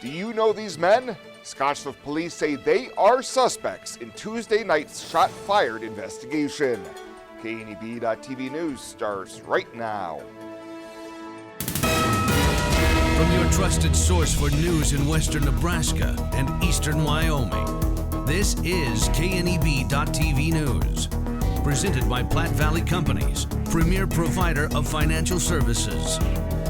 Do you know these men? Scottsbluff police say they are suspects in Tuesday night's shot-fired investigation. KNEB.TV News starts right now. From your trusted source for news in western Nebraska and eastern Wyoming, this is KNEB.TV News. Presented by Platte Valley Companies, premier provider of financial services.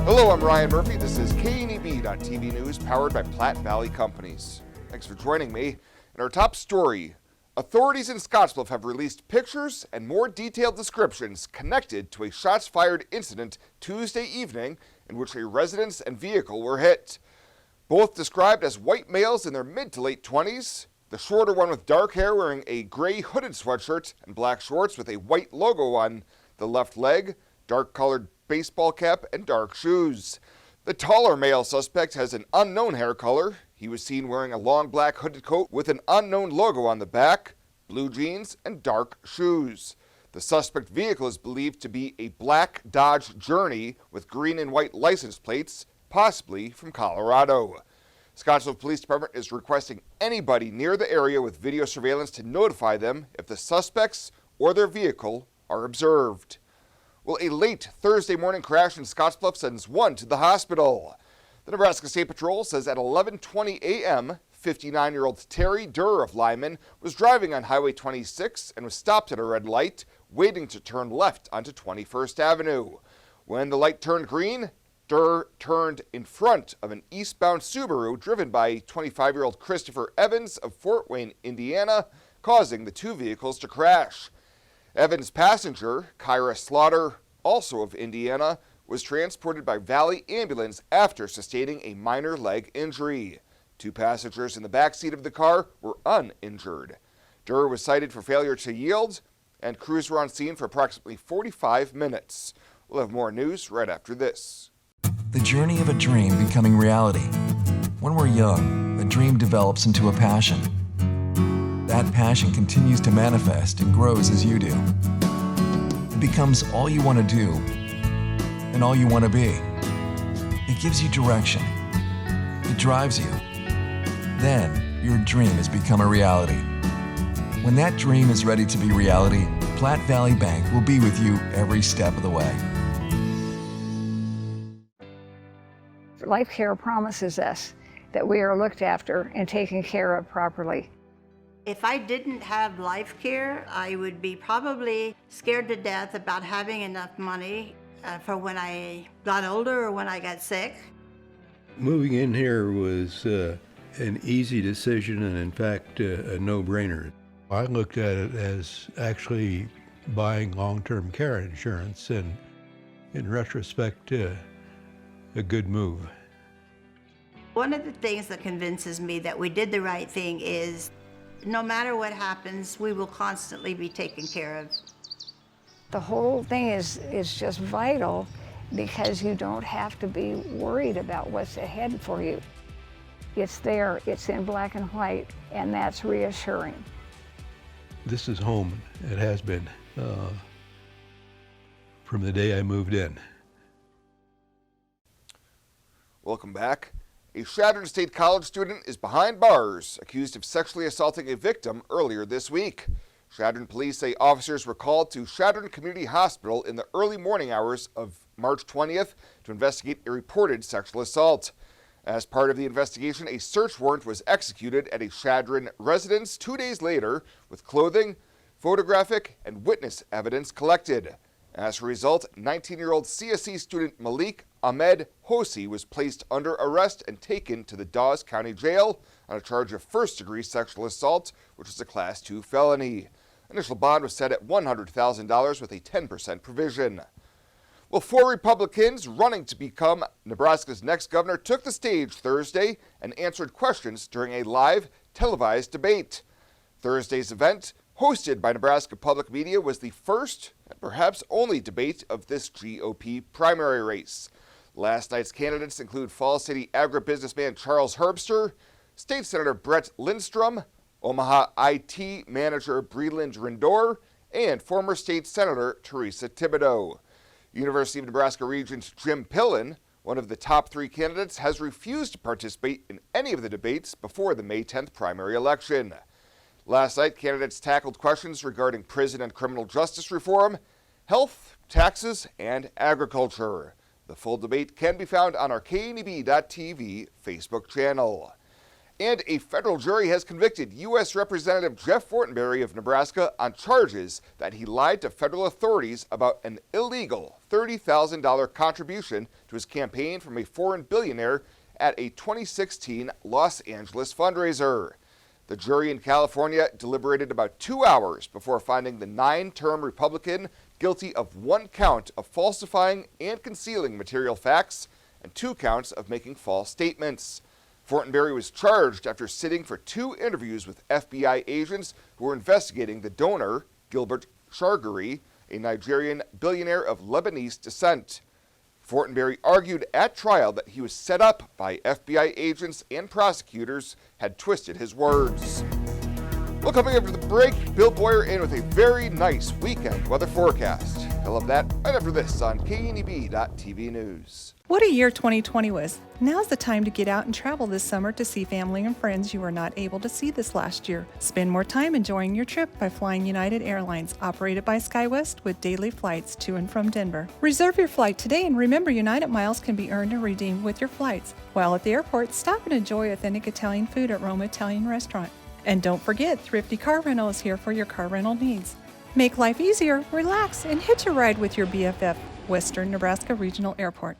Hello, I'm Ryan Murphy. This is KNEB.TV News, powered by Platte Valley Companies. Thanks for joining me. In our top story, authorities in Scottsbluff have released pictures and more detailed descriptions connected to a shots-fired incident Tuesday evening in which a residence and vehicle were hit. Both described as white males in their mid to late 20s, the shorter one with dark hair wearing a gray hooded sweatshirt and black shorts with a white logo on the left leg, dark-colored baseball cap, and dark shoes. The taller male suspect has an unknown hair color. He was seen wearing a long black hooded coat with an unknown logo on the back, blue jeans, and dark shoes. The suspect vehicle is believed to be a black Dodge Journey with green and white license plates, possibly from Colorado. Scottsbluff Police Department is requesting anybody near the area with video surveillance to notify them if the suspects or their vehicle are observed. Well, a late Thursday morning crash in Scottsbluff sends one to the hospital. The Nebraska State Patrol says at 11:20 a.m., 59-year-old Terry Durr of Lyman was driving on Highway 26 and was stopped at a red light, waiting to turn left onto 21st Avenue. When the light turned green, Durr turned in front of an eastbound Subaru driven by 25-year-old Christopher Evans of Fort Wayne, Indiana, causing the two vehicles to crash. Evans' passenger, Kyra Slaughter, also of Indiana, was transported by Valley Ambulance after sustaining a minor leg injury. Two passengers in the back seat of the car were uninjured. Durr was cited for failure to yield, and crews were on scene for approximately 45 minutes. We'll have more news right after this. The journey of a dream becoming reality. When we're young, a dream develops into a passion. That passion continues to manifest and grows as you do. It becomes all you want to do and all you want to be. It gives you direction. It drives you. Then, your dream has become a reality. When that dream is ready to be reality, Platte Valley Bank will be with you every step of the way. Life Care promises us that we are looked after and taken care of properly. If I didn't have Life Care, I would be probably scared to death about having enough money for when I got older or when I got sick. Moving in here was an easy decision and in fact a no-brainer. I looked at it as actually buying long-term care insurance and in retrospect a good move. One of the things that convinces me that we did the right thing is no matter what happens, we will constantly be taken care of. The whole thing is just vital because you don't have to be worried about what's ahead for you. It's there, it's in black and white, and that's reassuring. This is home. It has been from the day I moved in. Welcome back. A Chadron State College student is behind bars, accused of sexually assaulting a victim earlier this week. Chadron police say officers were called to Chadron Community Hospital in the early morning hours of March 20th to investigate a reported sexual assault. As part of the investigation, a search warrant was executed at a Chadron residence 2 days later, with clothing, photographic, and witness evidence collected. As a result, 19-year-old CSE student Malik Ahmed Hosi was placed under arrest and taken to the Dawes County Jail on a charge of first-degree sexual assault, which is a Class 2 felony. Initial bond was set at $100,000 with a 10% provision. Well, 4 Republicans running to become Nebraska's next governor took the stage Thursday and answered questions during a live televised debate. Thursday's event, hosted by Nebraska Public Media, was the first and perhaps only debate of this GOP primary race. Last night's candidates include Falls City agribusinessman Charles Herbster, State Senator Brett Lindstrom, Omaha IT manager Breland Rindor, and former State Senator Teresa Thibodeau. University of Nebraska Regent Jim Pillen One of the top 3 candidates has refused to participate in any of the debates before the May 10th primary election. Last night, candidates tackled questions regarding prison and criminal justice reform, health, taxes, and agriculture. The full debate can be found on our KNEB.TV Facebook channel. And a federal jury has convicted U.S. Representative Jeff Fortenberry of Nebraska on charges that he lied to federal authorities about an illegal $30,000 contribution to his campaign from a foreign billionaire at a 2016 Los Angeles fundraiser. The jury in California deliberated about 2 hours before finding the 9-term Republican guilty of 1 count of falsifying and concealing material facts and 2 counts of making false statements. Fortenberry was charged after sitting for 2 interviews with FBI agents who were investigating the donor, Gilbert Shargari, a Nigerian billionaire of Lebanese descent. Fortenberry argued at trial that he was set up by FBI agents and prosecutors had twisted his words. Well, coming up to the break, Bill Boyer in with a very nice weekend weather forecast. He'll have that right after this on KNEB.TV News. What a year 2020 was. Now's the time to get out and travel this summer to see family and friends you were not able to see this last year. Spend more time enjoying your trip by flying United Airlines, operated by SkyWest with daily flights to and from Denver. Reserve your flight today and remember United miles can be earned and redeemed with your flights. While at the airport, stop and enjoy authentic Italian food at Roma Italian Restaurant. And don't forget, Thrifty Car Rental is here for your car rental needs. Make life easier, relax, and hitch a ride with your BFF, Western Nebraska Regional Airport.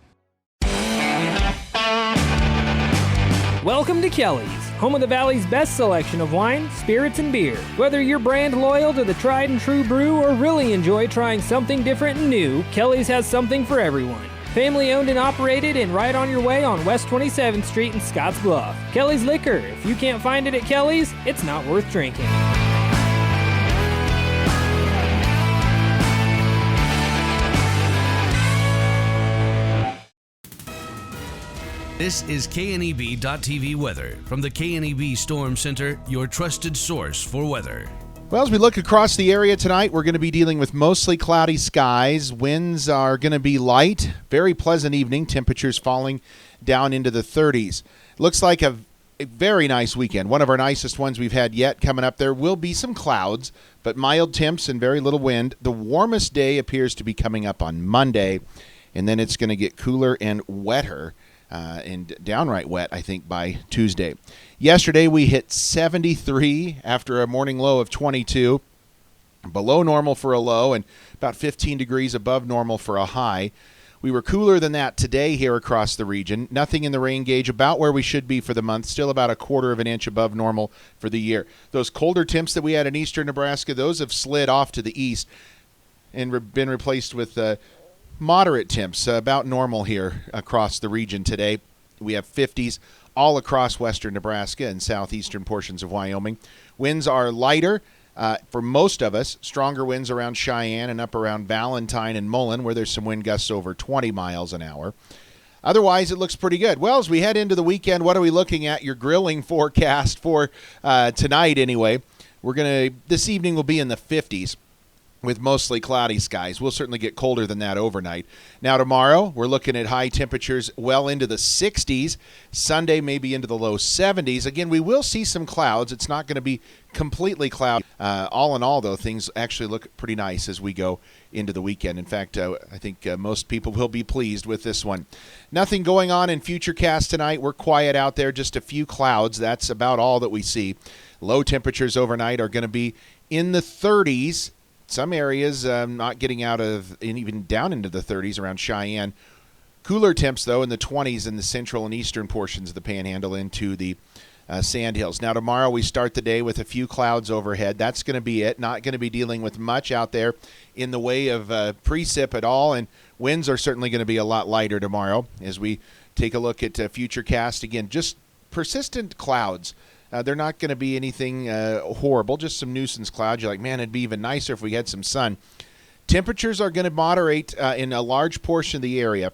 Welcome to Kelly's, home of the Valley's best selection of wine, spirits, and beer. Whether you're brand loyal to the tried and true brew or really enjoy trying something different and new, Kelly's has something for everyone. Family owned and operated and right on your way on West 27th Street in Scotts Bluff. Kelly's Liquor. If you can't find it at Kelly's, it's not worth drinking. This is KNEB.TV weather from the KNEB Storm Center, your trusted source for weather. Well, as we look across the area tonight, we're going to be dealing with mostly cloudy skies. Winds are going to be light. Very pleasant evening. Temperatures falling down into the 30s. Looks like a very nice weekend. One of our nicest ones we've had yet. Coming up, there will be some clouds, but mild temps and very little wind. The warmest day appears to be coming up on Monday, and then it's going to get cooler and wetter. And downright wet, I think, by Tuesday. Yesterday, we hit 73 after a morning low of 22, below normal for a low and about 15 degrees above normal for a high. We were cooler than that today here across the region. Nothing in the rain gauge, about where we should be for the month, still about a quarter of an inch above normal for the year. Those colder temps that we had in eastern Nebraska, those have slid off to the east and been replaced with moderate temps, about normal here across the region today. We have 50s all across western Nebraska and southeastern portions of Wyoming. Winds are lighter for most of us. Stronger winds around Cheyenne and up around Valentine and Mullen, where there's some wind gusts over 20 miles an hour. Otherwise, it looks pretty good. Well, as we head into the weekend, what are we looking at? Your grilling forecast for tonight anyway. This evening will be in the 50s. With mostly cloudy skies. We'll certainly get colder than that overnight. Now tomorrow, we're looking at high temperatures well into the 60s. Sunday, maybe into the low 70s. Again, we will see some clouds. It's not going to be completely cloudy. All in all, though, things actually look pretty nice as we go into the weekend. In fact, I think most people will be pleased with this one. Nothing going on in Futurecast tonight. We're quiet out there, just a few clouds. That's about all that we see. Low temperatures overnight are going to be in the 30s. Some areas not getting out of, and even down into the 30s around Cheyenne. Cooler temps, though, in the 20s in the central and eastern portions of the Panhandle into the Sandhills. Now, tomorrow we start the day with a few clouds overhead. That's going to be it. Not going to be dealing with much out there in the way of precip at all, and winds are certainly going to be a lot lighter tomorrow as we take a look at Futurecast. Again, just persistent clouds. They're not going to be anything horrible, just some nuisance clouds. You're like, man, it'd be even nicer if we had some sun. Temperatures are going to moderate in a large portion of the area.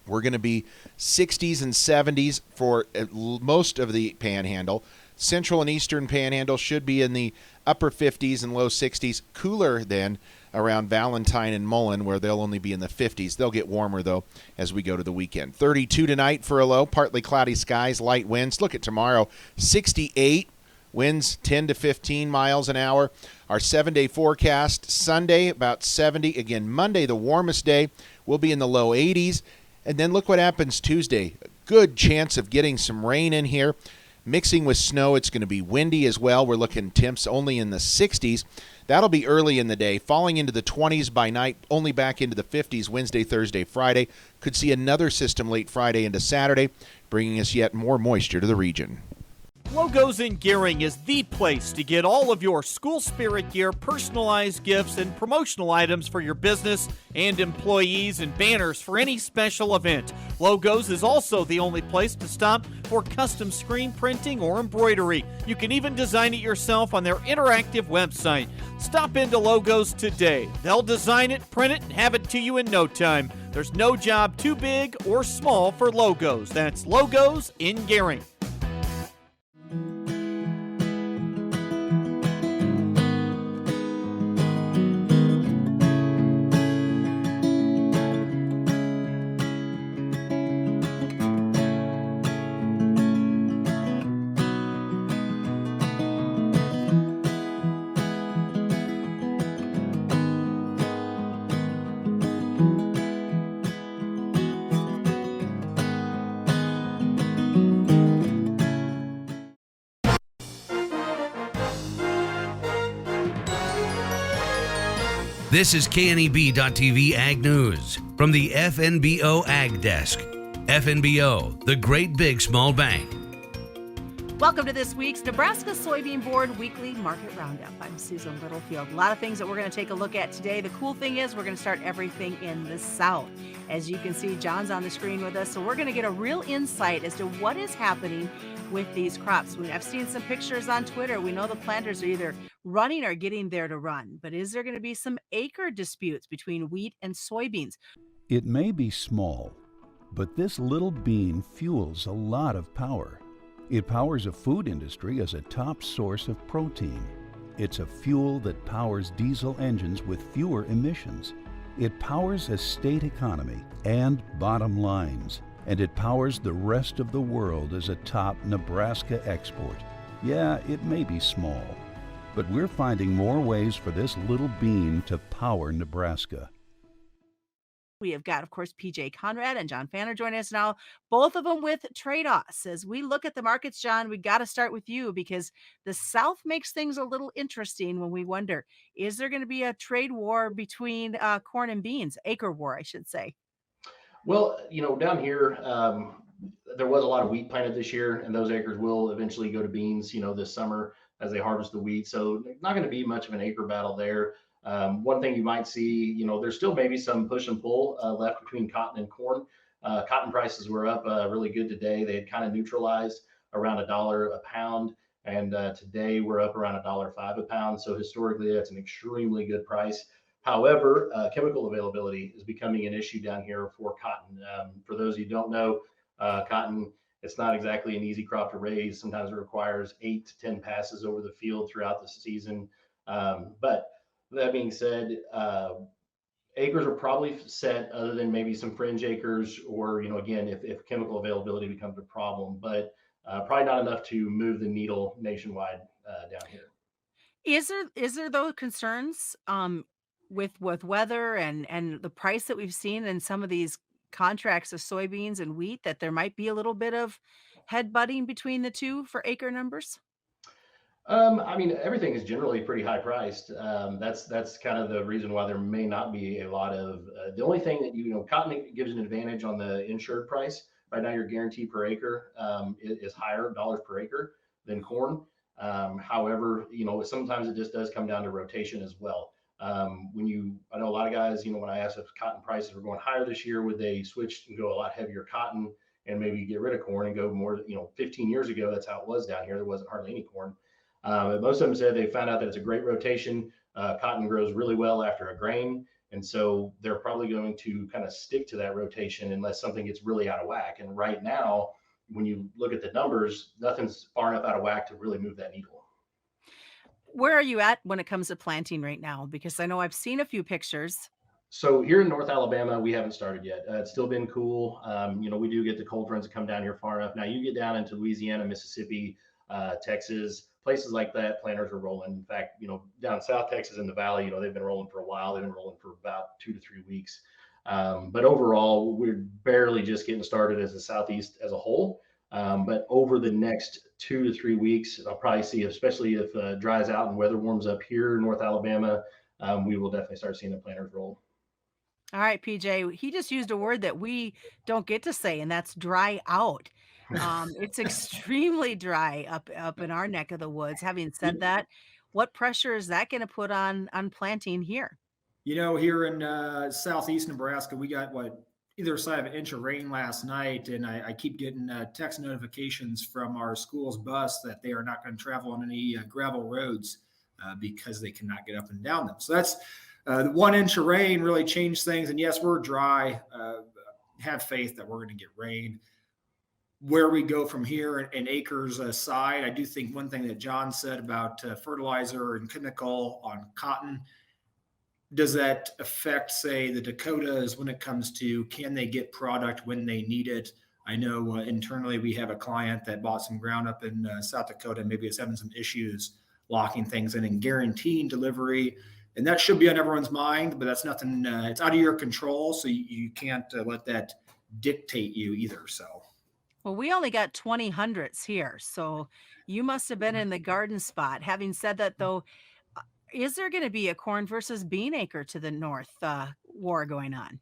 We're going to be 60s and 70s for most of the Panhandle. Central and eastern Panhandle should be in the upper 50s and low 60s. Cooler then around Valentine and Mullen, where they'll only be in the 50s. They'll get warmer, though, as we go to the weekend. 32 tonight for a low, partly cloudy skies, light winds. Look at tomorrow, 68. Winds 10 to 15 miles an hour. Our 7-day forecast, Sunday about 70. Again, Monday, the warmest day, will be in the low 80s. And then look what happens Tuesday. A good chance of getting some rain in here. Mixing with snow, it's going to be windy as well. We're looking temps only in the 60s. That'll be early in the day, falling into the 20s by night, only back into the 50s Wednesday, Thursday, Friday. Could see another system late Friday into Saturday, bringing us yet more moisture to the region. Logos in Gearing is the place to get all of your school spirit gear, personalized gifts, and promotional items for your business and employees and banners for any special event. Logos is also the only place to stop for custom screen printing or embroidery. You can even design it yourself on their interactive website. Stop into Logos today. They'll design it, print it, and have it to you in no time. There's no job too big or small for Logos. That's Logos in Gearing. This is KNEB.TV Ag News from the FNBO Ag Desk. FNBO, the great big small bank. Welcome to this week's Nebraska Soybean Board Weekly Market Roundup. I'm Susan Littlefield. A lot of things that we're going to take a look at today. The cool thing is we're going to start everything in the South. As you can see, John's on the screen with us, so we're going to get a real insight as to what is happening with these crops. I've seen some pictures on Twitter. We know the planters are either running or getting there to run, but is there going to be some acre disputes between wheat and soybeans? It may be small, but this little bean fuels a lot of power. It powers a food industry as a top source of protein. It's a fuel that powers diesel engines with fewer emissions. It powers a state economy and bottom lines. And it powers the rest of the world as a top Nebraska export. Yeah, it may be small, but we're finding more ways for this little bean to power Nebraska. We have got, of course, PJ Conrad and John Fanner joining us now, both of them with trade-offs. As we look at the markets, John, we got to start with you because the South makes things a little interesting when we wonder, is there going to be a trade war between corn and beans? Acre war, I should say. Well, down here, there was a lot of wheat planted this year, and those acres will eventually go to beans, this summer as they harvest the wheat. So not going to be much of an acre battle there. One thing you might see, there's still maybe some push and pull left between cotton and corn. Cotton prices were up really good today. They had kind of neutralized around $1 a pound. And today we're up around $1.05 a pound. So historically, that's an extremely good price. However, chemical availability is becoming an issue down here for cotton. For those of you who don't know, cotton, it's not exactly an easy crop to raise. Sometimes it requires 8 to 10 passes over the field throughout the season. But that being said, acres are probably set other than maybe some fringe acres or, again, if chemical availability becomes a problem, but probably not enough to move the needle nationwide down here. Is there those concerns with weather and the price that we've seen in some of these contracts of soybeans and wheat that there might be a little bit of headbutting between the two for acre numbers? Everything is generally pretty high priced. That's kind of the reason why there may not be a lot of, the only thing that, cotton gives an advantage on the insured price. Right now, your guarantee per acre is higher dollars per acre than corn. However, sometimes it just does come down to rotation as well. I know a lot of guys, when I asked if cotton prices were going higher this year, would they switch and go a lot heavier cotton and maybe get rid of corn and go more, 15 years ago, that's how it was down here. There wasn't hardly any corn. But most of them said they found out that it's a great rotation. Cotton grows really well after a grain. And so they're probably going to kind of stick to that rotation unless something gets really out of whack. And right now, when you look at the numbers, nothing's far enough out of whack to really move that needle. Where are you at when it comes to planting right now? Because I know I've seen a few pictures. So here in North Alabama, we haven't started yet. It's still been cool. We do get the cold fronts that come down here far enough. Now you get down into Louisiana, Mississippi, Texas, places like that, planters are rolling. In fact, down South Texas in the valley, they've been rolling for a while. They've been rolling for about 2 to 3 weeks. But overall, we're barely just getting started as the Southeast as a whole. But over the next 2 to 3 weeks, I'll probably see, especially if it dries out and weather warms up here in North Alabama, we will definitely start seeing the planters roll. All right, PJ, he just used a word that we don't get to say, and that's dry out. It's extremely dry up in our neck of the woods. Having said that, what pressure is that going to put on planting here? Here in southeast Nebraska, we got either side of an inch of rain last night, and I keep getting text notifications from our school's bus that they are not going to travel on any gravel roads because they cannot get up and down them. So that's the 1 inch of rain really changed things. And yes, we're dry. Have faith that we're going to get rain. Where we go from here in acres aside, I do think one thing that John said about fertilizer and chemical on cotton, does that affect, say, the Dakotas when it comes to can they get product when they need it? I know internally we have a client that bought some ground up in South Dakota, maybe is having some issues locking things in and guaranteeing delivery. And that should be on everyone's mind, but that's nothing, it's out of your control. So you can't let that dictate you either. So. Well, we only got 20 hundredths here, so you must have been in the garden spot. Having said that, though, is there going to be a corn versus bean acre to the north war going on?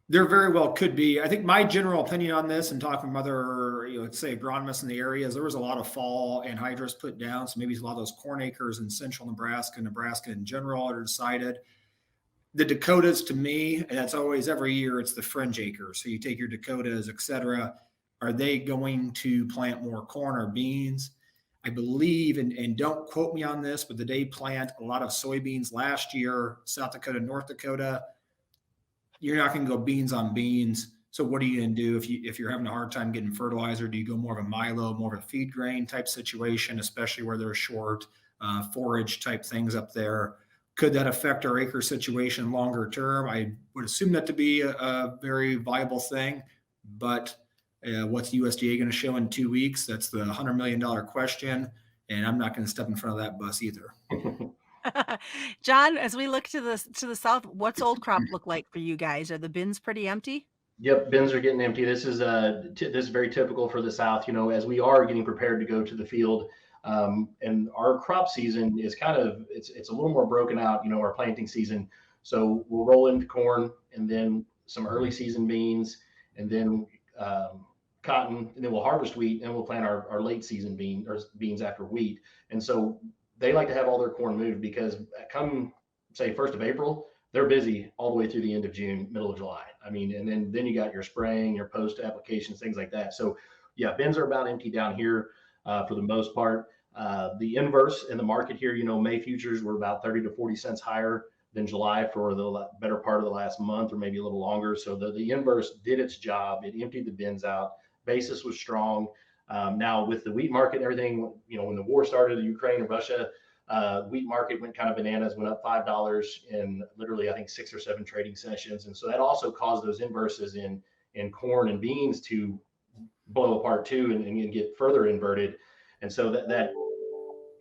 There very well could be. I think my general opinion on this, and talking with other, let's say agronomists in the area, is there was a lot of fall anhydrous put down. So maybe a lot of those corn acres in central Nebraska in general are decided. The Dakotas, to me, and that's always every year, it's the fringe acres. So you take your Dakotas, et cetera. Are they going to plant more corn or beans? I believe, and don't quote me on this, but they plant a lot of soybeans last year, South Dakota, North Dakota. You're not going to go beans on beans. So what are you going to do if you're having a hard time getting fertilizer? Do you go more of a milo, more of a feed grain type situation, especially where there's short forage type things up there? Could that affect our acre situation longer term? I would assume that to be a very viable thing, but what's USDA going to show in 2 weeks? That's the $100 million question, and I'm not going to step in front of that bus either. John, as we look to the south, what's old crop look like for you guys? Are the bins pretty empty? Yep, bins are getting empty. This is very typical for the South. As we are getting prepared to go to the field, and our crop season is it's a little more broken out. Our planting season. So we'll roll into corn, and then some early season beans, and then cotton, and then we'll harvest wheat, and we'll plant our late season beans after wheat. And so they like to have all their corn moved because come say 1st of April, they're busy all the way through the end of June, middle of July. I mean, and then you got your spraying, your post applications, things like that. So yeah, bins are about empty down here for the most part. The inverse in the market here, May futures were about 30 to 40 cents higher than July for the better part of the last month, or maybe a little longer. So the inverse did its job. It emptied the bins out. Basis was strong. Now with the wheat market and everything, when the war started, Ukraine and Russia, wheat market went kind of bananas, went up $5 in literally, I think, 6 or 7 trading sessions. And so that also caused those inverses in corn and beans to blow apart too and get further inverted. And so that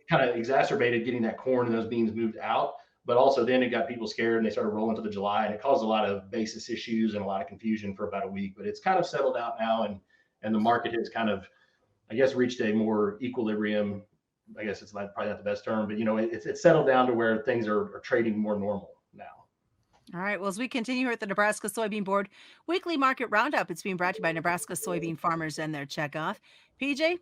kind of exacerbated getting that corn and those beans moved out. But also then it got people scared and they started rolling to the July, and it caused a lot of basis issues and a lot of confusion for about a week. But it's kind of settled out now, and the market has kind of, I guess, reached a more equilibrium. I guess it's probably not the best term, but it's settled down to where things are trading more normal now. All right. Well, as we continue here at the Nebraska Soybean Board Weekly Market Roundup, it's being brought to you by Nebraska soybean farmers and their checkoff. PJ, in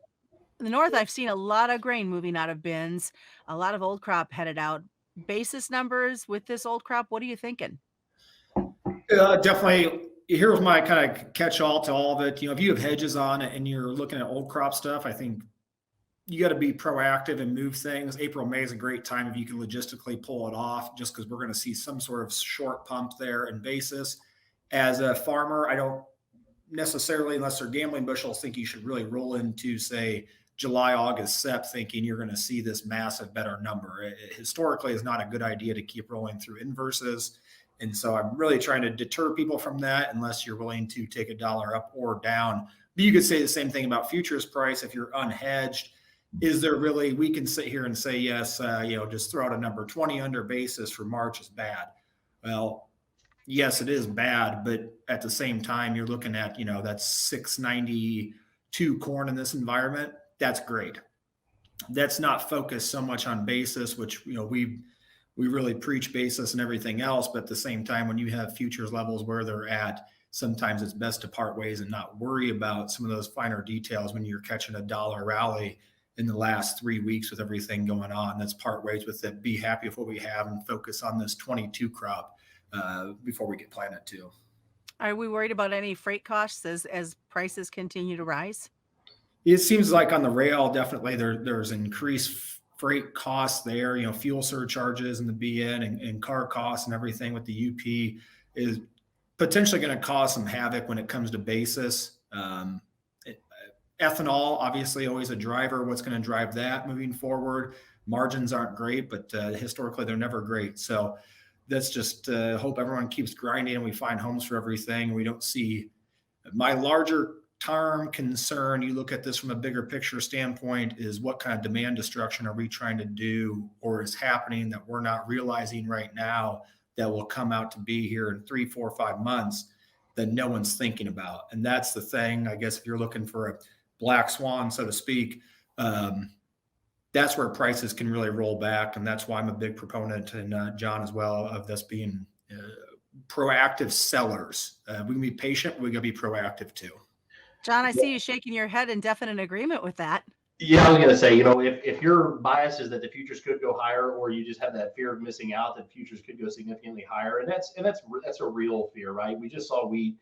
the north, I've seen a lot of grain moving out of bins, a lot of old crop headed out. Basis numbers with this old crop, what are you thinking? Definitely. Here's my kind of catch-all to all of it. If you have hedges on it and you're looking at old crop stuff, I think you got to be proactive and move things. April, May is a great time if you can logistically pull it off, just because we're going to see some sort of short pump there in basis. As a farmer, I don't necessarily, unless they're gambling bushels, think you should really roll into, say, July, August, Sep thinking you're going to see this massive better number. It historically is not a good idea to keep rolling through inverses. And so I'm really trying to deter people from that unless you're willing to take a dollar up or down. But you could say the same thing about futures price. If you're unhedged, is there really, we can sit here and say, yes, just throw out a number, 20 under basis for March is bad. Well, yes, it is bad, but at the same time, you're looking at, that's 692 corn in this environment. That's great. That's not focused so much on basis, which, we really preach basis and everything else. But at the same time, when you have futures levels where they're at, sometimes it's best to part ways and not worry about some of those finer details when you're catching a dollar rally in the last 3 weeks with everything going on. Let's part ways with it. Be happy with what we have and focus on this 22 crop before we get planted too. Are we worried about any freight costs as prices continue to rise? It seems like on the rail, definitely there's increased freight costs there, fuel surcharges and the BN and car costs and everything with the UP is potentially going to cause some havoc when it comes to basis. Ethanol, obviously always a driver. What's going to drive that moving forward? Margins aren't great, but historically they're never great. So let's just hope everyone keeps grinding and we find homes for everything. We don't see my larger term concern. You look at this from a bigger picture standpoint is what kind of demand destruction are we trying to do or is happening that we're not realizing right now that will come out to be here in 3, 4, 5 months that no one's thinking about. And that's the thing, I guess, if you're looking for a black swan, so to speak, that's where prices can really roll back. And that's why I'm a big proponent, and John as well, of this being proactive sellers. We can be patient, we got to be proactive too. John, I see you shaking your head in definite agreement with that. Yeah, I was going to say, if your bias is that the futures could go higher, or you just have that fear of missing out that futures could go significantly higher, and that's a real fear, right? We just saw wheat.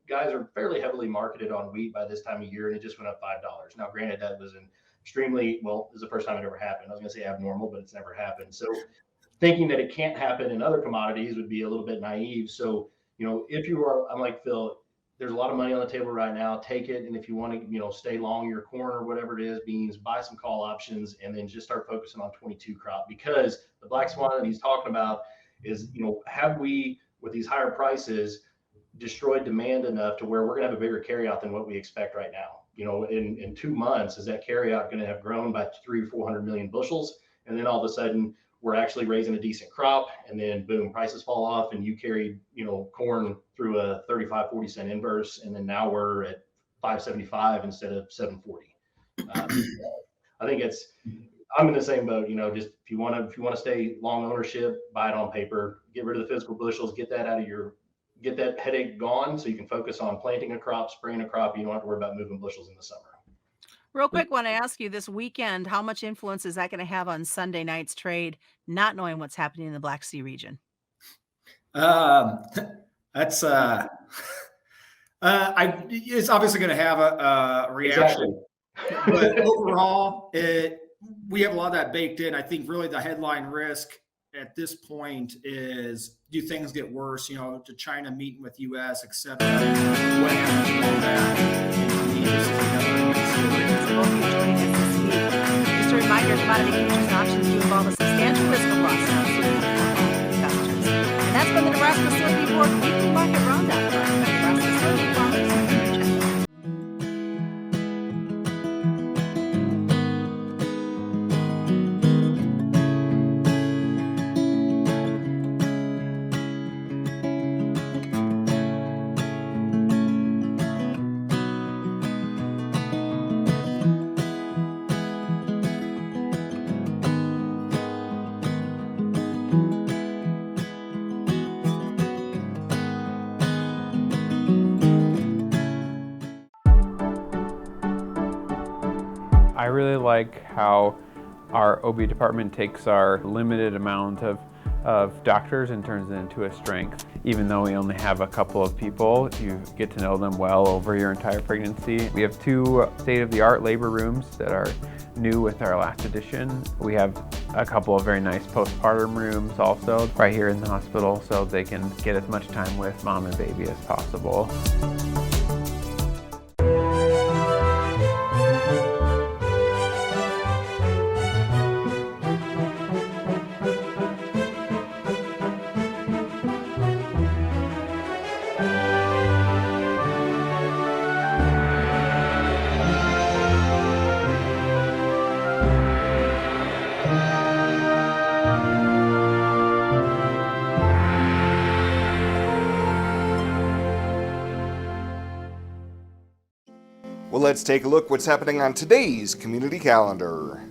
Guys are fairly heavily marketed on wheat by this time of year, and it just went up $5. Now, granted, that was it was the first time it ever happened. I was going to say abnormal, but it's never happened. So thinking that it can't happen in other commodities would be a little bit naive. So, if you are, I'm like Phil, there's a lot of money on the table right now. Take it. And if you want to, stay long your corn or whatever it is, beans, buy some call options, and then just start focusing on 22 crop, because the black swan that he's talking about is, have we, with these higher prices, destroyed demand enough to where we're going to have a bigger carryout than what we expect right now? In 2 months, is that carryout going to have grown by 300 or 400 million bushels? And then all of a sudden we're actually raising a decent crop, and then boom, prices fall off, and you carried, corn through a 35, 40 cent inverse. And then now we're at 575 instead of 740. I think I'm in the same boat, just if you want to stay long ownership, buy it on paper, get rid of the physical bushels, get that headache gone so you can focus on planting a crop, spraying a crop. You don't have to worry about moving bushels in the summer. Real quick, want to ask you this weekend, how much influence is that going to have on Sunday night's trade, not knowing what's happening in the Black Sea region? That's it's obviously going to have a reaction. Exactly. But overall, we have a lot of that baked in. I think really the headline risk at this point is, do things get worse? To China meeting with U.S., et cetera. What happens to all that? Just a reminder, commodity futures and options do involve a substantial risk of loss. And that's been the Nebraska Soybean Board Weekly Market Roundup. Nebraska Soybean Farmers Internship. I really like how our OB department takes our limited amount of doctors and turns it into a strength. Even though we only have a couple of people, you get to know them well over your entire pregnancy. We have 2 state-of-the-art labor rooms that are new with our last addition. We have a couple of very nice postpartum rooms also right here in the hospital, so they can get as much time with mom and baby as possible. Well, let's take a look what's happening on today's community calendar.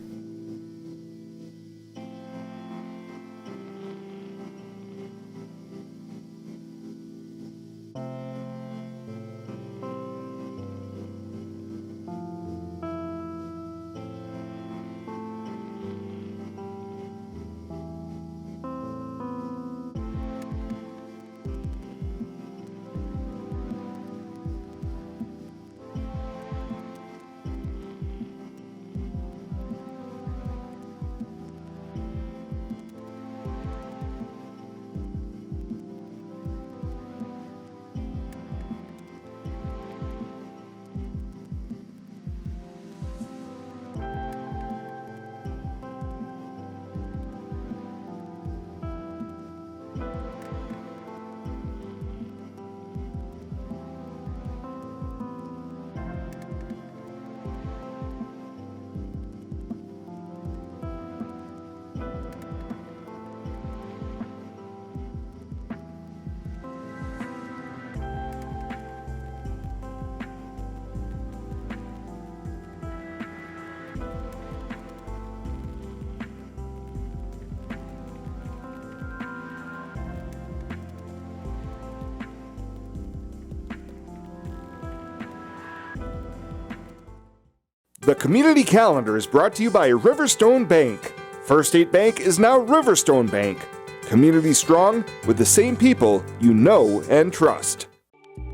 The community calendar is brought to you by Riverstone Bank. First State Bank is now Riverstone Bank. Community strong with the same people you know and trust.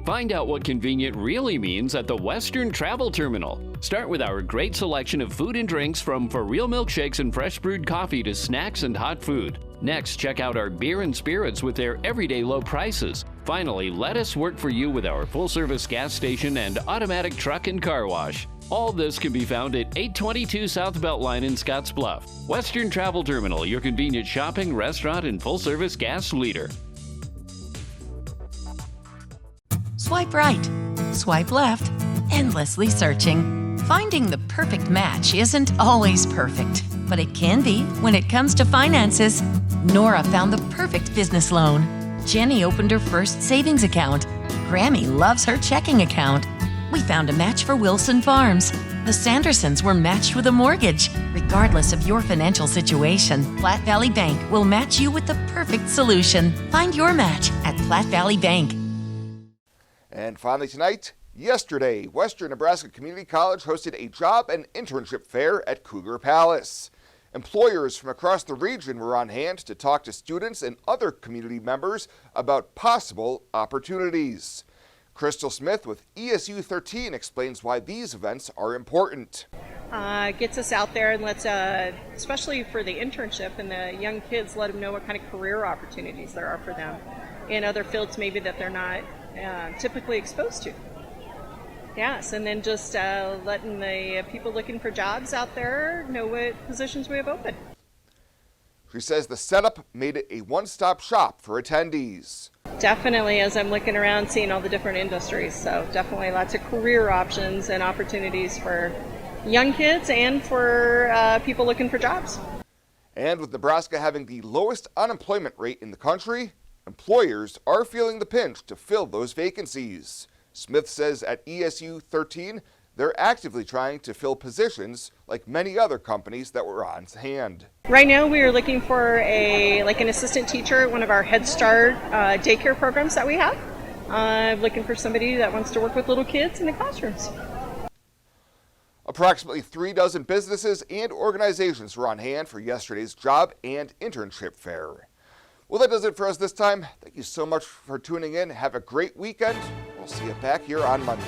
Find out what convenient really means at the Western Travel Terminal. Start with our great selection of food and drinks, from for real milkshakes and fresh brewed coffee to snacks and hot food. Next, check out our beer and spirits with their everyday low prices. Finally, let us work for you with our full-service gas station and automatic truck and car wash. All this can be found at 822 South Beltline in Scottsbluff. Western Travel Terminal, your convenient shopping, restaurant, and full-service gas leader. Swipe right, swipe left, endlessly searching. Finding the perfect match isn't always perfect, but it can be when it comes to finances. Nora found the perfect business loan. Jenny opened her first savings account. Grammy loves her checking account. We found a match for Wilson Farms. The Sandersons were matched with a mortgage. Regardless of your financial situation, Platte Valley Bank will match you with the perfect solution. Find your match at Platte Valley Bank. And finally tonight, yesterday, Western Nebraska Community College hosted a job and internship fair at Cougar Palace. Employers from across the region were on hand to talk to students and other community members about possible opportunities. Crystal Smith with ESU 13 explains why these events are important. Gets us out there and lets, especially for the internship and the young kids, let them know what kind of career opportunities there are for them in other fields maybe that they're not typically exposed to. Yes, and then just letting the people looking for jobs out there know what positions we have open. She says the setup made it a one-stop shop for attendees. Definitely, as I'm looking around, seeing all the different industries. So definitely lots of career options and opportunities for young kids and for people looking for jobs. And with Nebraska having the lowest unemployment rate in the country, employers are feeling the pinch to fill those vacancies. Smith says at ESU 13, they're actively trying to fill positions like many other companies that were on hand. Right now we are looking for an assistant teacher at one of our Head Start daycare programs that we have. Looking for somebody that wants to work with little kids in the classrooms. Approximately 36 businesses and organizations were on hand for yesterday's job and internship fair. Well, that does it for us this time. Thank you so much for tuning in. Have a great weekend. We'll see you back here on Monday.